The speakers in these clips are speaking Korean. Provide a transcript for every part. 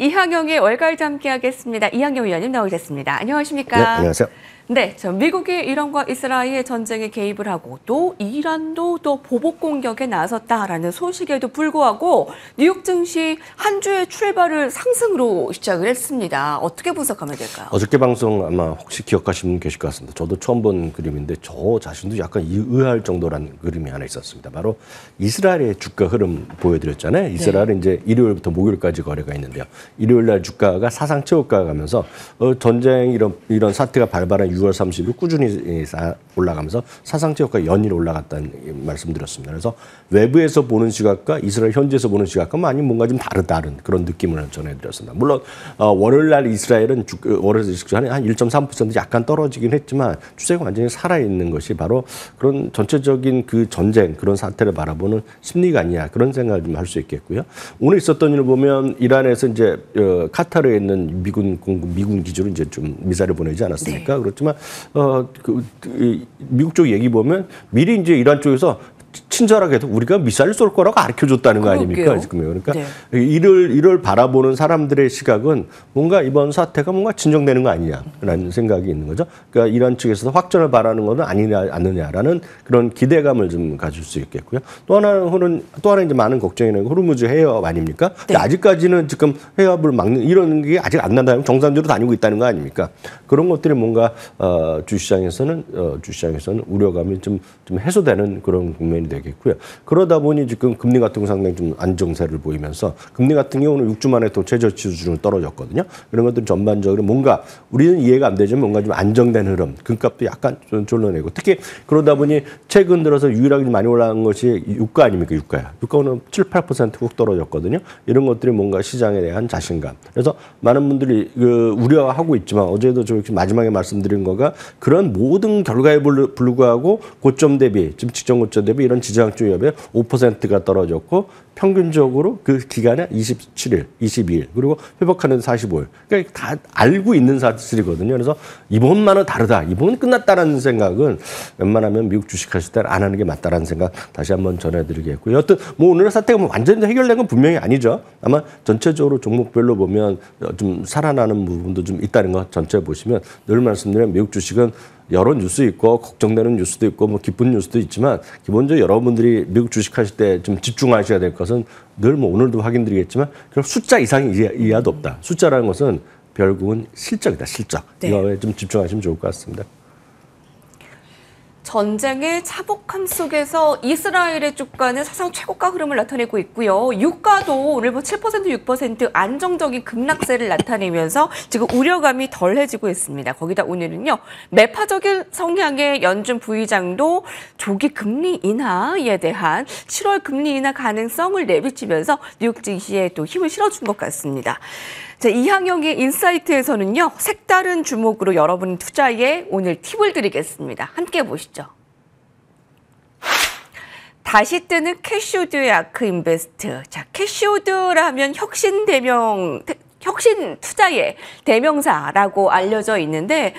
이항영의 월가이드 함께하겠습니다. 이항영 위원님 나오셨습니다. 안녕하십니까? 네, 안녕하세요. 네, 미국이 이란과 이스라엘 전쟁에 개입을 하고 또 이란도 또 보복 공격에 나섰다라는 소식에도 불구하고 뉴욕 증시 한 주의 출발을 상승으로 시작을 했습니다. 어떻게 분석하면 될까요? 어저께 방송 아마 혹시 기억하시는 분 계실 것 같습니다. 저도 처음 본 그림인데 저 자신도 약간 의아할 정도란 그림이 하나 있었습니다. 바로 이스라엘의 주가 흐름 보여드렸잖아요. 이스라엘은 이제 일요일부터 목요일까지 거래가 있는데요. 일요일 날 주가가 사상 최고가 가면서 전쟁 이런 사태가 발발한 6월 30일 꾸준히 올라가면서 사상 최고가 연일 올라갔다는 말씀드렸습니다. 그래서 외부에서 보는 시각과 이스라엘 현지에서 보는 시각과 많이 뭔가 좀 다른 그런 느낌을 전해드렸습니다. 물론 월요일 날 이스라엘은 월요일 한 1.3% 약간 떨어지긴 했지만 추세가 완전히 살아있는 것이 바로 그런 전체적인 그 전쟁 그런 사태를 바라보는 심리가 아니냐 그런 생각을 좀 할 수 있겠고요. 오늘 있었던 일을 보면 이란에서 이제 카타르에 있는 미군 기지로 이제 좀 미사일을 보내지 않았습니까? 네. 그렇지만 미국 쪽 얘기 보면 미리 이제 이란 쪽에서 친절하게도 우리가 미사일 쏠 거라고 가르쳐줬다는 거 아닙니까? 지금 그러니까 네. 이를 바라보는 사람들의 시각은 뭔가 이번 사태가 뭔가 진정되는 거 아니냐라는 생각이 있는 거죠. 그러니까 이란 측에서도 확전을 바라는 것은 아니냐 않느냐라는 그런 기대감을 좀 가질 수 있겠고요. 또 하나 이제 많은 걱정이 있는 호르무즈 해협 아닙니까? 네. 아직까지는 지금 해협을 막는 이런 게 아직 안 난다면 정상적으로 다니고 있다는 거 아닙니까? 그런 것들이 뭔가 주시장에서는 우려감이 좀 해소되는 그런 국면이 되겠고요. 그러다 보니 지금 금리 같은 거 상당히 좀 안정세를 보이면서 금리 같은 경우는 6주 만에 또 최저치 수준으로 떨어졌거든요. 그런 것들은 전반적으로 뭔가 우리는 이해가 안 되지만 뭔가 좀 안정된 흐름, 금값도 약간 좀 졸라내고 특히 그러다 보니 최근 들어서 유일하게 많이 올라간 것이 유가 아닙니까? 유가는 7, 8% 훅 떨어졌거든요. 이런 것들이 뭔가 시장에 대한 자신감. 그래서 많은 분들이 우려하고 있지만 어제도 저 마지막에 말씀드린 거가 그런 모든 결과에 불구하고 고점 대비 지금 직전 고점 대비 이런 지정학적 위협에 5%가 떨어졌고 평균적으로 그 기간에 27일, 22일 그리고 회복하는 45일. 그러니까 다 알고 있는 사실이거든요. 그래서 이번만은 다르다. 이번은 끝났다라는 생각은 웬만하면 미국 주식하실 때는 안 하는 게 맞다라는 생각 다시 한번 전해드리겠고요. 여튼 오늘 사태가 완전히 해결된 건 분명히 아니죠. 아마 전체적으로 종목별로 보면 좀 살아나는 부분도 좀 있다는 거 전체 보시면 늘 말씀드리면 미국 주식은 여러 뉴스 있고 걱정되는 뉴스도 있고 뭐 기쁜 뉴스도 있지만 기본적으로 여러분들이 미국 주식하실 때 좀 집중하셔야 될 것은 늘 뭐 오늘도 확인드리겠지만 그럼 숫자 이상이 이하도 없다. 숫자라는 것은 결국은 실적이다. 실적. 네. 이거에 좀 집중하시면 좋을 것 같습니다. 전쟁의 차복함 속에서 이스라엘의 주가는 사상 최고가 흐름을 나타내고 있고요. 유가도 오늘 7%, 6% 안정적인 급락세를 나타내면서 지금 우려감이 덜해지고 있습니다. 거기다 오늘은요. 매파적인 성향의 연준 부의장도 조기 금리 인하에 대한 7월 금리 인하 가능성을 내비치면서 뉴욕 증시에 또 힘을 실어준 것 같습니다. 자, 이항영의 인사이트에서는요. 색다른 주목으로 여러분 투자에 오늘 팁을 드리겠습니다. 함께 보시죠. 다시 뜨는 캐시우드의 아크인베스트. 자, 캐시우드라면 혁신 투자의 대명사라고 알려져 있는데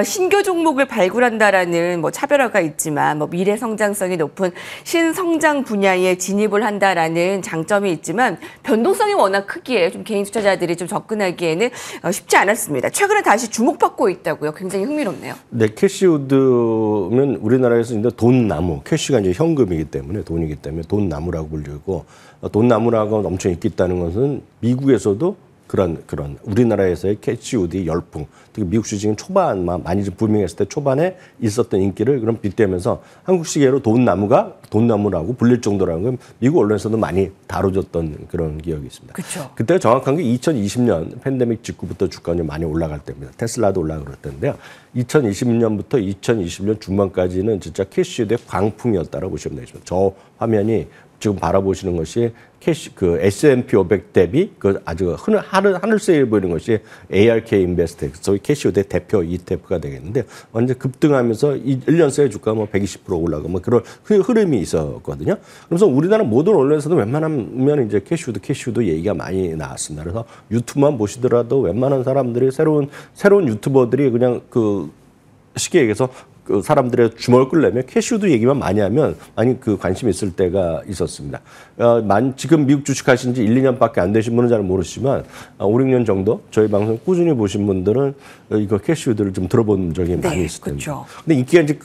신규 종목을 발굴한다라는 뭐 차별화가 있지만 뭐 미래 성장성이 높은 신성장 분야에 진입을 한다라는 장점이 있지만 변동성이 워낙 크기에 좀 개인 투자자들이 좀 접근하기에는 쉽지 않았습니다. 최근에 다시 주목받고 있다고요. 굉장히 흥미롭네요. 네, 캐시우드면 우리나라에서 이제 돈나무, 캐시가 이제 현금이기 때문에 돈이기 때문에 돈나무라고 불리고 돈나무라고 엄청 인기 있다는 것은 미국에서도 그런 우리나라에서의 캐시우드의 열풍, 특히 미국 시장은 초반 많이 좀 부밍했을 때 초반에 있었던 인기를 그럼 빗대면서 한국 시계로 돈나무라고 불릴 정도라는 건 미국 언론에서도 많이 다뤄졌던 그런 기억이 있습니다. 그렇죠. 그때가 정확한 게 2020년 팬데믹 직후부터 주가는 많이 올라갈 때입니다. 테슬라도 올라갈 때인데요. 2020년부터 2020년 중반까지는 진짜 캐시우드의 광풍이었다고 보시면 되겠습니다. 저 화면이 지금 바라보시는 것이 S&P 500 대비 아주 하늘색을 보이는 것이 ARK 인베스트, 소위 캐시우드의 대표 ETF가 되겠는데 완전 급등하면서 1년 새 주가 뭐 120% 올라가고 뭐 그런 흐름이 있었거든요. 그래서 우리나라 모든 언론에서도 웬만하면 이제 캐시우드 얘기가 많이 나왔습니다. 그래서 유튜브만 보시더라도 웬만한 사람들이 새로운 유튜버들이 그냥 그 쉽게 얘기해서 그 사람들의 주목을 끌려면 캐시우드 얘기만 많이 하면 많이 그 관심이 있을 때가 있었습니다. 지금 미국 주식하신 지 1, 2년밖에 안 되신 분은 잘 모르시지만 5, 6년 정도 저희 방송 꾸준히 보신 분들은 이거 캐시우드를 좀 들어본 적이 많이 있을 텐데. 그렇죠. 근데 인기가 이제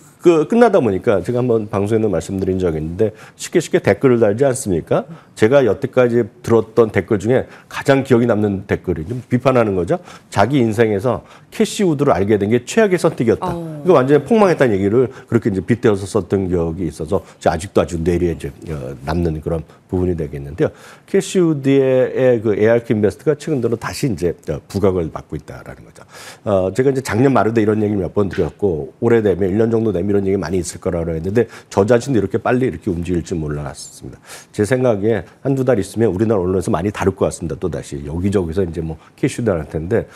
끝나다 보니까 제가 한번 방송에도 말씀드린 적이 있는데 쉽게 댓글을 달지 않습니까? 제가 여태까지 들었던 댓글 중에 가장 기억이 남는 댓글이 좀 비판하는 거죠. 자기 인생에서 캐시우드를 알게 된 게 최악의 선택이었다. 이거 완전히 폭망했다는 얘기를 그렇게 이제 빗대어서 썼던 기억이 있어서 아직도 아주 뇌리에 이제 남는 그런 부분이 되겠는데요. 캐시우드의 그 ARK 인베스트가 최근 들어 다시 이제 부각을 받고 있다라는 거죠. 제가 이제 작년 말에도 이런 얘기 몇 번 드렸고 올해 되면 1년 정도 되면 이런 얘기 많이 있을 거라고 했는데 저 자신도 이렇게 빨리 이렇게 움직일 줄 몰랐습니다. 제 생각에 한두 달 있으면 우리나라 언론에서 많이 다룰 것 같습니다. 또 다시 여기저기서 이제 뭐 캐시우드 할 텐데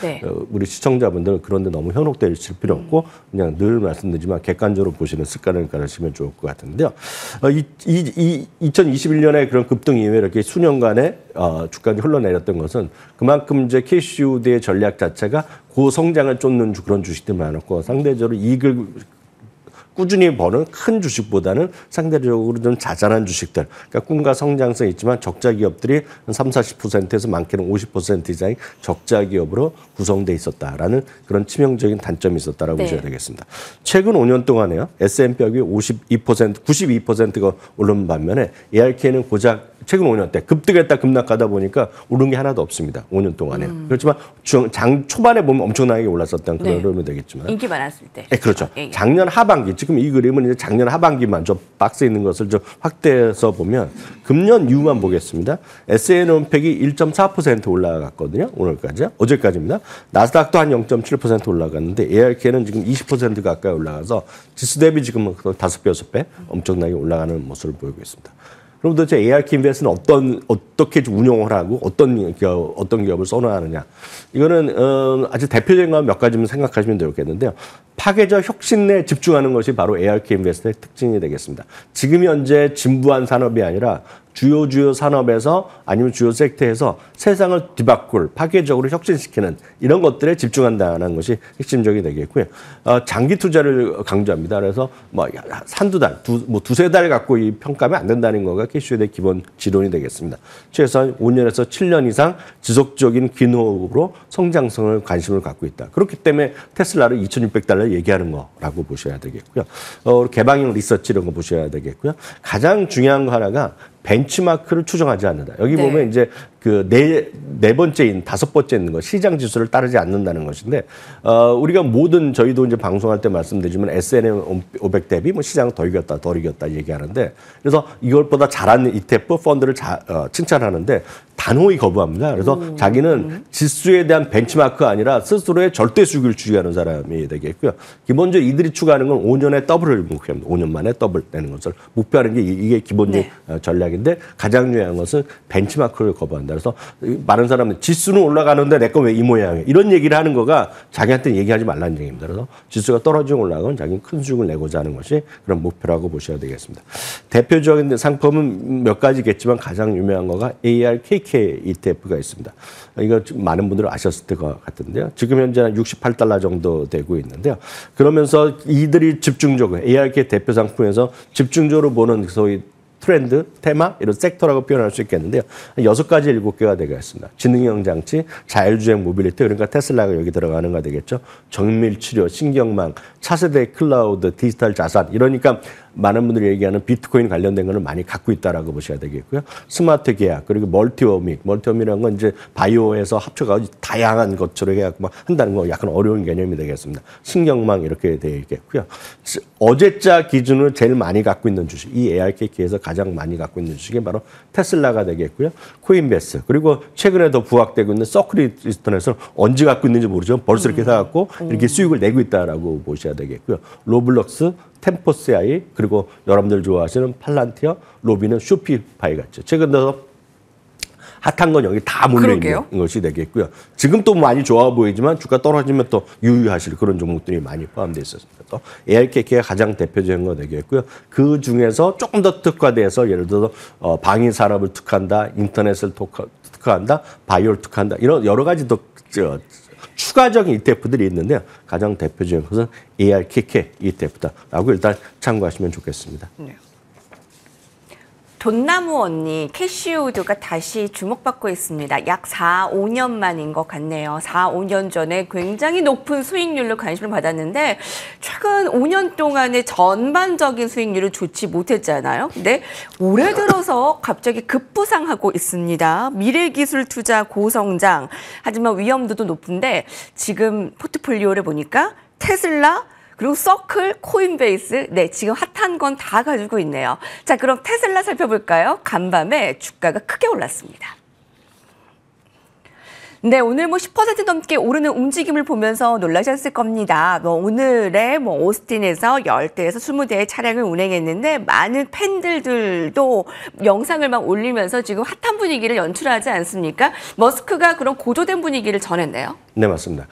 우리 시청자분들 그런데 너무 현혹되실 필요 없고 그냥 늘 말씀드리지만 객관적으로 보시는 습관을 가지시면 좋을 것 같은데요. 2021년에 그런 급등 이후에 이렇게 수년간의 주가가 흘러내렸던 것은 그만큼 이제 캐시우드의 전략 자체가 고성장을 쫓는 그런 주식들이 많았고 상대적으로 이익을 꾸준히 버는 큰 주식보다는 상대적으로 좀 자잘한 주식들, 그러니까 꿈과 성장성이 있지만 적자 기업들이 한 30-40%에서 많게는 50% 이상의 적자 기업으로 구성돼 있었다라는 그런 치명적인 단점이 있었다라고 보셔야 되겠습니다. 최근 5년 동안에요. S&P가 92%가 오른 반면에 ARK는 고작 최근 5년 때 급등했다 급락하다 보니까 오른 게 하나도 없습니다. 5년 동안에. 그렇지만 장 초반에 보면 엄청나게 올랐었던 그런 흐름이 되겠지만. 인기 많았을 때. 네, 그렇죠. 작년 하반기, 지금 이 그림은 이제 작년 하반기만 저 박스에 있는 것을 좀 확대해서 보면 금년 이후만 보겠습니다. S&P이 1.4% 올라갔거든요. 오늘까지. 어제까지입니다. 나스닥도 한 0.7% 올라갔는데 ARK는 지금 20% 가까이 올라가서 지수 대비 지금 5배, 6배 엄청나게 올라가는 모습을 보이고 있습니다. 그럼 도대체 ARK 인베스트는 어떻게 운용을 하고 어떤 기업을 선호하느냐. 이거는 아주 대표적인 건 몇 가지만 생각하시면 되겠는데요. 파괴적 혁신에 집중하는 것이 바로 ARK 인베스트의 특징이 되겠습니다. 지금 현재 진부한 산업이 아니라 주요 산업에서 아니면 주요 섹터에서 세상을 뒤바꿀 파괴적으로 혁신시키는 이런 것들에 집중한다는 것이 핵심적이 되겠고요. 장기 투자를 강조합니다. 그래서 뭐 한두 달, 두세 달 갖고 이 평가하면 안 된다는 거가 캐시우드의 기본 지론이 되겠습니다. 최소한 5년에서 7년 이상 지속적인 긴 호흡으로 성장성을 관심을 갖고 있다. 그렇기 때문에 테슬라를 2,600달러 얘기하는 거라고 보셔야 되겠고요. 개방형 리서치 이런 거 보셔야 되겠고요. 가장 중요한 거 하나가 벤치마크를 추정하지 않는다. 여기 보면 이제 그 네 번째인 다섯 번째 있는 거 시장 지수를 따르지 않는다는 것인데 우리가 저희도 이제 방송할 때 말씀드리지만 S&P 500 대비 뭐 시장 덜 이겼다 얘기하는데 그래서 이것보다 잘하는 ETF 펀드를 칭찬하는데 단호히 거부합니다. 그래서 자기는 지수에 대한 벤치마크가 아니라 스스로의 절대 수익을 추구하는 사람이 되겠고요. 기본적으로 이들이 추구하는 건 5년의 더블을 목표합니다. 5년 만에 더블 내는 것을 목표하는 게 이게 기본적인 전략인데 가장 중요한 것은 벤치마크를 거부한다. 그래서 많은 사람들이 지수는 올라가는데 내 거 왜 이 모양이야. 이런 얘기를 하는 거가 자기한테 얘기하지 말라는 얘기입니다. 그래서 지수가 떨어지고 올라가면 자기는 큰 수익을 내고자 하는 것이 그런 목표라고 보셔야 되겠습니다. 대표적인 상품은 몇 가지겠지만 가장 유명한 거가 ARKK ETF가 있습니다. 이거 많은 분들이 아셨을 것 같은데요. 지금 현재 한 68달러 정도 되고 있는데요. 그러면서 이들이 집중적으로 ARK 대표 상품에서 집중적으로 보는 소위 트렌드, 테마 이런 섹터라고 표현할 수 있겠는데요. 6가지 7개가 되겠습니다. 지능형 장치, 자율주행 모빌리티 그러니까 테슬라가 여기 들어가는 거 되겠죠. 정밀 치료, 신경망, 차세대 클라우드, 디지털 자산 이러니까 많은 분들이 얘기하는 비트코인 관련된 거는 많이 갖고 있다라고 보셔야 되겠고요. 스마트 계약 그리고 멀티오믹이라는 건 이제 바이오에서 합쳐가 다양한 것처럼 해갖고 막 한다는 거 약간 어려운 개념이 되겠습니다. 신경망 이렇게 되겠고요. 어제자 기준으로 제일 많이 갖고 있는 주식, 이 ARKK에서 가장 많이 갖고 있는 주식이 바로 테슬라가 되겠고요. 코인베스 그리고 최근에 더 부각되고 있는 서크리스턴에서 언제 갖고 있는지 모르죠. 벌써 이렇게 사갖고 이렇게 수익을 내고 있다라고 보셔야 되겠고요. 로블록스 템포스AI 그리고 여러분들 좋아하시는 팔란티어, 로비는 쇼피파이 같죠. 최근 들어서 핫한 건 여기 다 몰려있는 것이 되겠고요. 지금 또 많이 좋아 보이지만 주가 떨어지면 또 유의하실 그런 종목들이 많이 포함되어 있었습니다. 또 ARKK가 가장 대표적인 거 되겠고요. 그 중에서 조금 더 특화돼서 예를 들어서 방위 산업을 특화한다, 인터넷을 특화한다, 바이오를 특화한다 이런 여러 가지 더 추가적인 ETF들이 있는데요. 가장 대표적인 것은 ARKK ETF다라고 일단 참고하시면 좋겠습니다. 네. 돈나무 언니 캐시우드가 다시 주목받고 있습니다. 약 4, 5년 만인 것 같네요. 4, 5년 전에 굉장히 높은 수익률로 관심을 받았는데 최근 5년 동안의 전반적인 수익률을 좋지 못했잖아요. 근데 올해 들어서 갑자기 급부상하고 있습니다. 미래기술 투자 고성장. 하지만 위험도도 높은데 지금 포트폴리오를 보니까 테슬라, 그리고 서클, 코인베이스, 네, 지금 핫한 건 다 가지고 있네요. 자, 그럼 테슬라 살펴볼까요? 간밤에 주가가 크게 올랐습니다. 네, 오늘 10% 넘게 오르는 움직임을 보면서 놀라셨을 겁니다. 오늘의 오스틴에서 10대에서 20대의 차량을 운행했는데 많은 팬들도 영상을 막 올리면서 지금 핫한 분위기를 연출하지 않습니까? 머스크가 그런 고조된 분위기를 전했네요. 네, 맞습니다.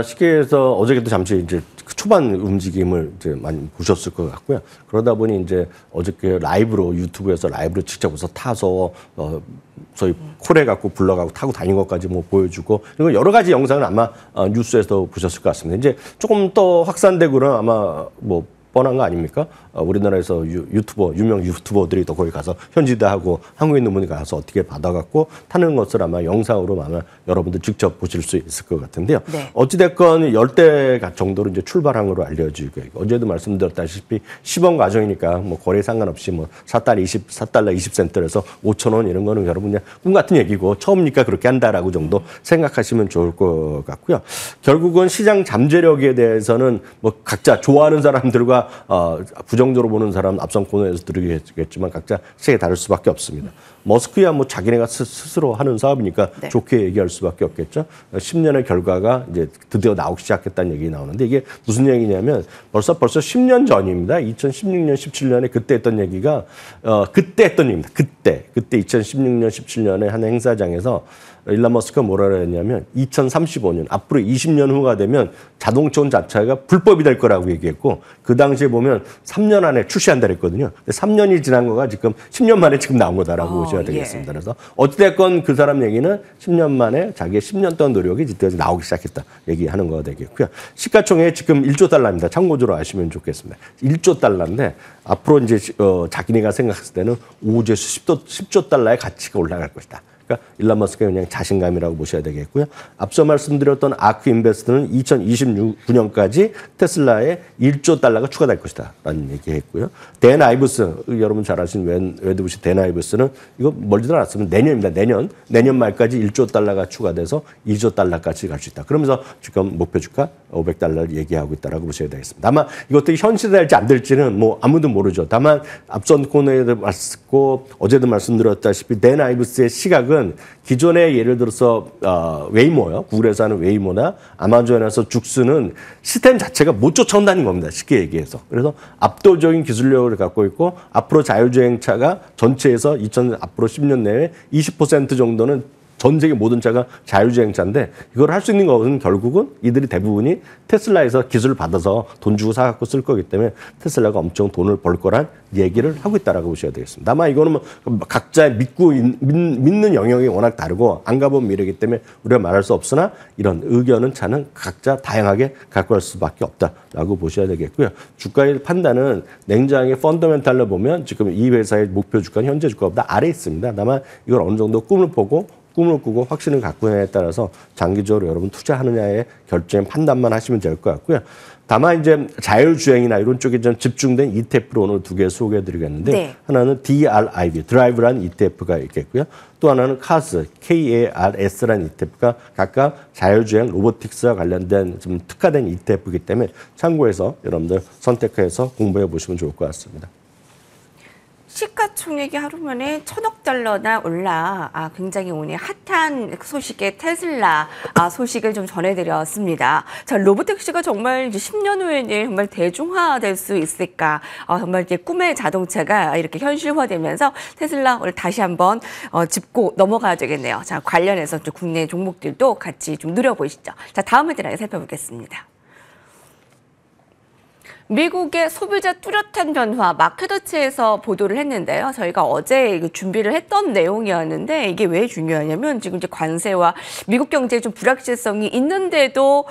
쉽게 해서 어저께도 잠시 이제 초반 움직임을 이제 많이 보셨을 것 같고요. 그러다 보니 이제 어저께 라이브로 유튜브에서 라이브로 직접 와서 타서 저희 콜해 갖고 불러가고 타고 다닌 것까지 보여주고 그리고 여러 가지 영상을 아마 뉴스에서 보셨을 것 같습니다. 이제 조금 더 확산되고는 아마 뻔한 거 아닙니까? 우리나라에서 유명 유튜버들이 또 거기 가서 현지화하고 한국에 있는 분이 가서 어떻게 받아갖고 타는 것을 아마 영상으로 아마 여러분들 직접 보실 수 있을 것 같은데요. 네. 어찌됐건 10대 정도로 이제 출발한 걸로 알려지고 어제도 말씀드렸다시피 시범 과정이니까 거래 상관없이 4달러 20센트에서 5,000원 이런 거는 여러분 그냥 꿈 같은 얘기고 처음이니까 그렇게 한다라고 정도 생각하시면 좋을 것 같고요. 결국은 시장 잠재력에 대해서는 각자 좋아하는 사람들과 부정적으로 보는 사람 앞선 코너에서 들으겠지만 각자 시각이 다를 수밖에 없습니다. 머스크야 자기네가 스스로 하는 사업이니까 네. 좋게 얘기할 수밖에 없겠죠. 10년의 결과가 이제 드디어 나오기 시작했다는 얘기 나오는데 이게 무슨 얘기냐면 벌써 10년 전입니다. 2016년, 17년에 그때 했던 얘기가 그때 했던 얘기입니다. 그때 2016년, 17년에 한 행사장에서 일론 머스크가 뭐라 그랬냐면 2035년 앞으로 20년 후가 되면 자동차 자체가 불법이 될 거라고 얘기했고 그 당시에 보면 3년 안에 출시한다 그랬거든요. 3년이 지난 거가 지금 10년 만에 지금 나온 거다라고 보셔야 되겠습니다. 그래서 어찌됐건 그 사람 얘기는 10년 만에 자기의 10년 동안 노력이 드디어 나오기 시작했다 얘기하는 거가 되겠고요. 시가총액 지금 1조 달러입니다. 참고적으로 아시면 좋겠습니다. 1조 달러인데 앞으로 이제 자기네가 생각했을 때는 5조에서 10조 달러의 가치가 올라갈 것이다. 그러니까 일론 머스크의 그냥 자신감이라고 보셔야 되겠고요. 앞서 말씀드렸던 아크 인베스트는 2029년까지 테슬라에 1조 달러가 추가될 것이다 라는 얘기했고요. 댄 아이브스, 여러분 잘 아시는 웨드부시 댄 아이브스는 이거 멀지도 않았으면 내년입니다. 내년 말까지 1조 달러가 추가돼서 2조 달러까지 갈 수 있다. 그러면서 지금 목표 주가 500달러를 얘기하고 있다라고 보셔야 되겠습니다. 다만 이것들이 현실화될지 안 될지는 아무도 모르죠. 다만 앞선 코너에도 말씀드렸고 어제도 말씀드렸다시피 댄 아이브스의 시각은 기존에 예를 들어서 웨이모요. 구글에서 하는 웨이모나 아마존에서 죽스는 시스템 자체가 못 쫓아온다는 겁니다. 쉽게 얘기해서. 그래서 압도적인 기술력을 갖고 있고 앞으로 자율주행차가 전체에서 앞으로 10년 내에 20% 정도는 전 세계 모든 차가 자율주행차인데 이걸 할 수 있는 것은 결국은 이들이 대부분이 테슬라에서 기술을 받아서 돈 주고 사갖고 쓸 거기 때문에 테슬라가 엄청 돈을 벌 거란 얘기를 하고 있다라고 보셔야 되겠습니다. 다만 이거는 각자 믿는 영역이 워낙 다르고 안 가본 미래이기 때문에 우리가 말할 수 없으나 이런 의견은 차는 각자 다양하게 갖고 갈 수밖에 없다라고 보셔야 되겠고요. 주가의 판단은 냉정하게 펀더멘탈로 보면 지금 이 회사의 목표 주가는 현재 주가보다 아래에 있습니다. 다만 이걸 어느 정도 꿈을 꾸고 확신을 갖고 있느냐에 따라서 장기적으로 여러분 투자하느냐의 결정 판단만 하시면 될 것 같고요. 다만 이제 자율주행이나 이런 쪽에 좀 집중된 ETF로 오늘 두 개 소개해드리겠는데 네. 하나는 DRIV, 드라이브라는 ETF가 있겠고요. 또 하나는 카스, KARS라는 ETF가 각각 자율주행 로보틱스와 관련된 좀 특화된 ETF이기 때문에 참고해서 여러분들 선택해서 공부해 보시면 좋을 것 같습니다. 시가총액이 하루 만에 1,000억 달러나 올라 굉장히 오늘 핫한 소식의 테슬라 소식을 좀 전해드렸습니다. 자, 로보택시가 정말 이제 10년 후에는 정말 대중화될 수 있을까? 정말 이제 꿈의 자동차가 이렇게 현실화되면서 테슬라 오늘 다시 한번 짚고 넘어가야 되겠네요. 자, 관련해서 좀 국내 종목들도 같이 좀 누려보시죠. 자, 다음 헤드라인 살펴보겠습니다. 미국의 소비자 뚜렷한 변화 마켓워치에서 보도를 했는데요. 저희가 어제 준비를 했던 내용이었는데 이게 왜 중요하냐면 지금 이제 관세와 미국 경제에 좀 불확실성이 있는데도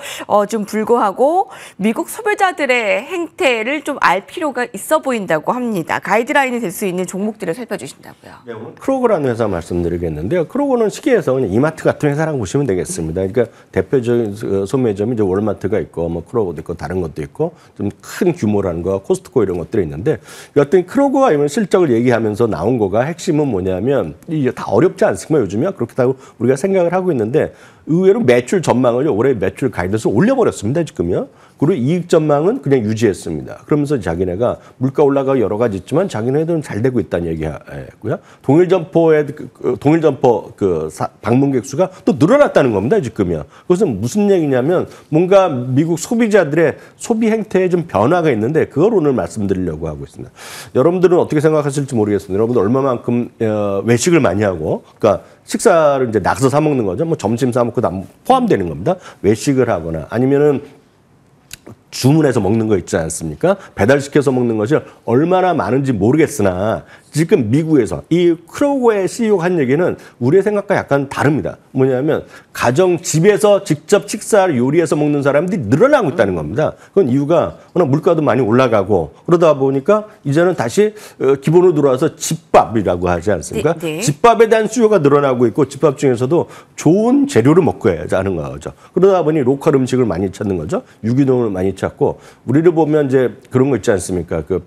좀 불구하고 미국 소비자들의 행태를 좀 알 필요가 있어 보인다고 합니다. 가이드라인이 될 수 있는 종목들을 살펴주신다고요. 네, 크로거라는 회사 말씀드리겠는데요. 크로거는 시계에서 그냥 이마트 같은 회사라고 보시면 되겠습니다. 그러니까 대표적인 소매점이 이제 월마트가 있고 뭐 크로거도 있고 다른 것도 있고 좀 큰 규모라는 거, 코스트코 이런 것들이 있는데 여튼 크로거가 이번 실적을 얘기하면서 나온 거가 핵심은 뭐냐면 이게 다 어렵지 않습니까? 요즘에 그렇다고 우리가 생각을 하고 있는데 의외로 매출 전망을 올해 매출 가이드에서 올려버렸습니다. 지금요. 그리고 이익 전망은 그냥 유지했습니다. 그러면서 자기네가 물가 올라가고 여러 가지 있지만 자기네들은 잘 되고 있다는 얘기고요. 동일 점포 방문객 수가 또 늘어났다는 겁니다. 지금요. 그것은 무슨 얘기냐면 뭔가 미국 소비자들의 소비 행태에 좀 변화가 있는데 그걸 오늘 말씀드리려고 하고 있습니다. 여러분들은 어떻게 생각하실지 모르겠습니다. 여러분들 얼마만큼 외식을 많이 하고, 그러니까 식사를 이제 나가서 사 먹는 거죠. 뭐 점심 사 먹고 다 포함되는 겁니다. 외식을 하거나 아니면은 주문해서 먹는 거 있지 않습니까? 배달시켜서 먹는 것이 얼마나 많은지 모르겠으나 지금 미국에서 이 크로거의 CEO가 한 얘기는 우리의 생각과 약간 다릅니다. 뭐냐면 가정 집에서 직접 식사를 요리해서 먹는 사람들이 늘어나고 있다는 겁니다. 그건 이유가 워낙 물가도 많이 올라가고 그러다 보니까 이제는 다시 기본으로 들어와서 집밥이라고 하지 않습니까? 네. 집밥에 대한 수요가 늘어나고 있고 집밥 중에서도 좋은 재료를 먹어야 하는 거죠. 그러다 보니 로컬 음식을 많이 찾는 거죠. 유기농을 많이 찾고 우리를 보면 이제 그런 거 있지 않습니까? 그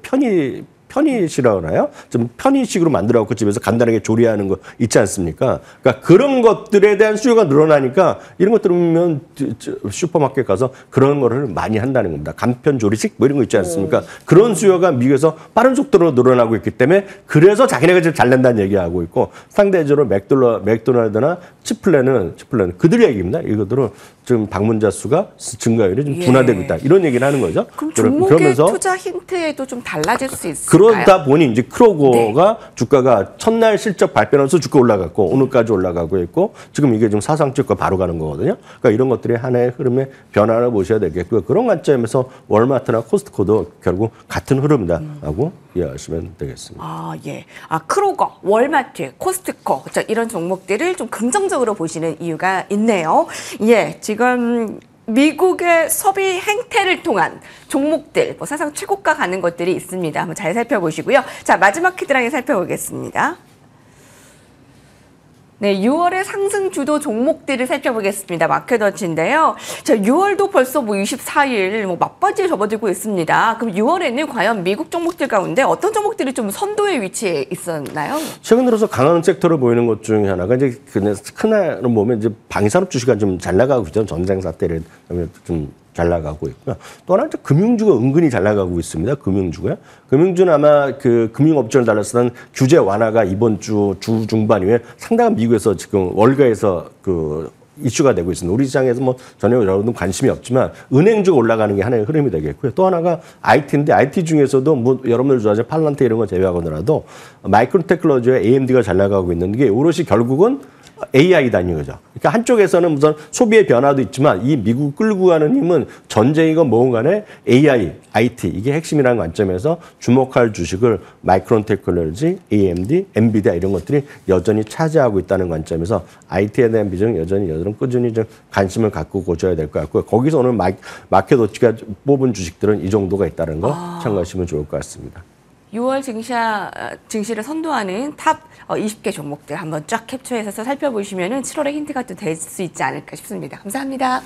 편의시라고 하나요? 좀 편의식으로 만들어갖고 집에서 간단하게 조리하는 거 있지 않습니까? 그러니까 그런 것들에 대한 수요가 늘어나니까 이런 것들 보면 슈퍼마켓 가서 그런 거를 많이 한다는 겁니다. 간편 조리식 뭐 이런 거 있지 않습니까? 그런 수요가 미국에서 빠른 속도로 늘어나고 있기 때문에 그래서 자기네가 지금 잘 낸다는 얘기하고 있고 상대적으로 맥도날드나 치플레는 그들의 얘기입니다. 이것들은 지금 방문자 수가 증가율이 좀 둔화되고 있다. 이런 얘기를 하는 거죠. 그럼 종목의 투자 힌트에도 좀 달라질 수 있을까요? 그러다 보니 이제 크로거가 주가가 첫날 실적 발표하면서 주가 올라갔고 오늘까지 올라가고 있고 지금 이게 지금 사상주가 바로 가는 거거든요. 그러니까 이런 것들이 하나의 흐름의 변화를 보셔야 되겠고요. 그런 관점에서 월마트나 코스트코도 결국 같은 흐름이다라고 이해하시면 되겠습니다. 아, 예. 크로거, 월마트, 코스트코 이런 종목들을 좀 긍정적으로 보시는 이유가 있네요. 예, 지금 미국의 소비 행태를 통한 종목들, 사상 최고가 가는 것들이 있습니다. 한번 잘 살펴보시고요. 자, 마지막 헤드라인 살펴보겠습니다. 네, 6월의 상승 주도 종목들을 살펴보겠습니다. 마켓워치인데요. 자, 6월도 벌써 24일 막바지에 접어들고 있습니다. 그럼 6월에는 과연 미국 종목들 가운데 어떤 종목들이 좀 선도의 위치에 있었나요? 최근 들어서 강한 섹터로 보이는 것 중에 하나가 이제 큰 하나로 보면 이제 방위산업 주식이 좀 잘 나가고 있죠. 전쟁 사태를 좀 잘 나가고 있고요. 또 하나 금융주가 은근히 잘 나가고 있습니다. 금융주가요. 금융주는 아마 그 금융업종을 달라서는 규제 완화가 이번 주 중반 이후에 상당한 미국에서 지금 월가에서 이슈가 되고 있습니다. 우리 시장에서 뭐 전혀 여러분들 관심이 없지만 은행주가 올라가는 게 하나의 흐름이 되겠고요. 또 하나가 IT인데 IT 중에서도 뭐 여러분들 좋아하는 팔란트 이런 거 제외하고더라도 마이크론 테크놀로지와 AMD가 잘 나가고 있는 게 오롯이 결국은 AI다는 거죠. 그러니까 한쪽에서는 무슨 소비의 변화도 있지만 이 미국 끌고 가는 힘은 전쟁이건 뭐건 간에 AI, IT 이게 핵심이라는 관점에서 주목할 주식을 마이크론 테크놀로지, AMD, 엔비디아 이런 것들이 여전히 차지하고 있다는 관점에서 IT에 대한 비중은 여전히 꾸준히 좀 관심을 갖고 고쳐야 될 것 같고요. 거기서 오늘 마켓워치가 뽑은 주식들은 이 정도가 있다는 거 참고하시면 좋을 것 같습니다. 6월 증시를 선도하는 탑 20개 종목들 한번 쫙 캡처해서 살펴보시면 7월의 힌트가 또 될 수 있지 않을까 싶습니다. 감사합니다.